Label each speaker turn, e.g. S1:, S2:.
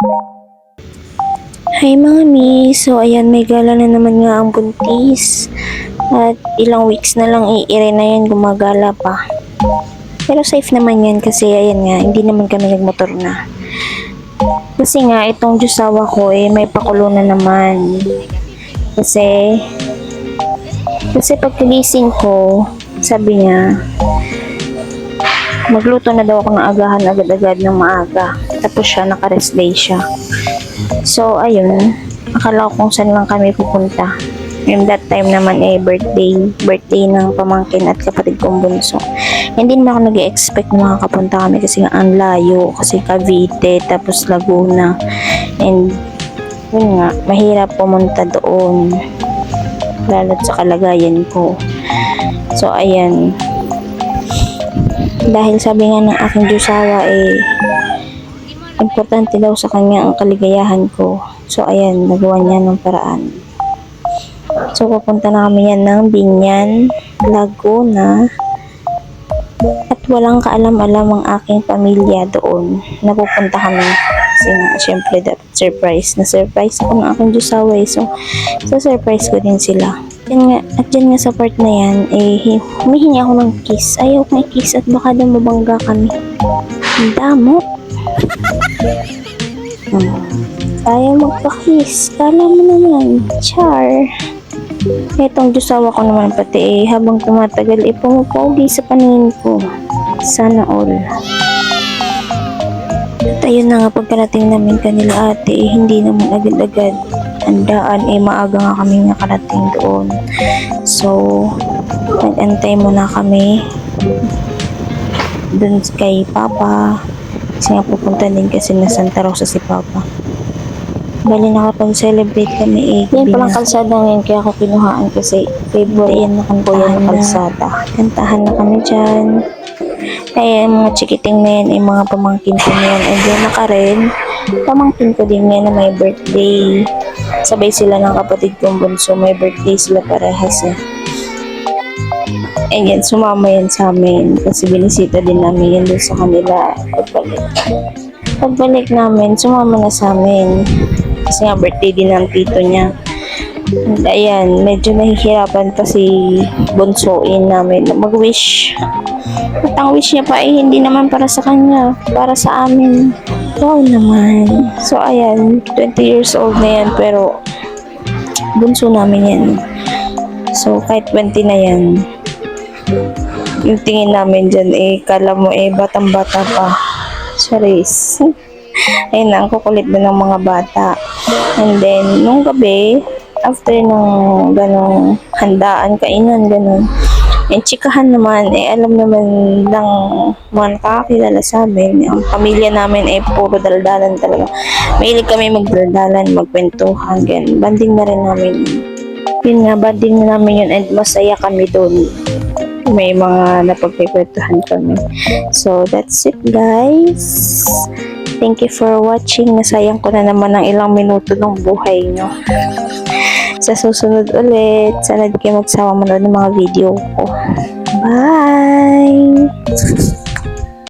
S1: Hi mga mi, so ayan may gala na naman nga ang buntis at ilang weeks na lang iire na yan, gumagala pa. Pero safe naman yan kasi ayan nga, hindi naman kami nagmotor na. Kasi nga itong jusawa ko may pakulo na naman. Kasi pagkagising ko, sabi niya, magluto na daw ako ng agahan agad-agad ng maaga. Tapos siya, naka-rest day siya. So, ayun, akala ko kung saan lang kami pupunta. And that time naman birthday ng pamangkin at kapatid kong bunso. Hindi naman ako nag-expect na makakapunta kami kasi nga ang layo. Kasi Cavite, tapos Laguna. And, yun nga, mahirap pumunta doon. Lalo't sa kalagayan ko. So, ayan. Dahil sabi nga ng aking jusawa importante daw sa kanya ang kaligayahan ko. So, ayan, nagawa niya ng paraan. So, pupunta na kami yan ng Binyan, Laguna. At walang kaalam-alam ang aking pamilya doon. Napupunta kami. Kasi nga, syempre, dapat surprise. Na-surprise ako ng aking jusawa So, surprise ko din sila. At dyan nga sa part na yan, humihingi ako ng kiss. Ayaw ko i-kiss at baka daw mabangga kami. Ang damo. Ayaw magpa-kiss. Kala mo naman. Char. Itong jusawa ko naman pati habang tumatagal pumupogi sa paningin ko. Sana all. At ayun na nga pagkarating namin kanila ate hindi naman agad-agad handaan maaga nga kami nakarating doon. So, nag-antay muna kami doon kay Papa. Kasi nga pupunta din kasi na Santa Rosa si Papa. Bali nakapag-celebrate kami Yan palang kalsada ngayon kaya ako kinuhaan kasi favorite yan na kantahan na kalsada. Kantahan na kami dyan. Kaya mga chikiting na yan mga pamangkin ko na yan. And yan naka rin. Pamangkin ko din yan na may birthday. Sabay sila ng kapatid kong bunso. May birthday sila parehas And yan, sumama yan sa amin. Kasi binisita din namin yan doon sa kanila. Pagbalik namin, sumama na sa amin. Kasi nga birthday din ng tito niya. And ayan, medyo nahihirapan pa si bunsoin namin na mag-wish. At ang wish niya pa hindi naman para sa kanya, para sa amin. Wow naman. So ayan, 20 years old na yan pero bunso namin yan. So kahit 20 na yan, yung tingin namin dyan kala mo batang-bata pa. Charis. Ayun na, ang kukulit na ng mga bata. And then, nung gabi, after nung ganong handaan, kainan, ganon. And chikahan naman, alam naman ng mga nakakakilala sa amin, ang pamilya namin puro daldalan talaga. Mahilig kami magdaldalan, magkwentuhan, ganun. Banding na rin namin. Yun nga, banding na namin yun and masaya kami doon. May mga napagkikwentuhan kami. So, that's it guys. Thank you for watching. Nasayang ko na naman ng ilang minuto ng buhay nyo. Sa susunod ulit, sana di kayo magsawa manood ng mga video ko. Bye!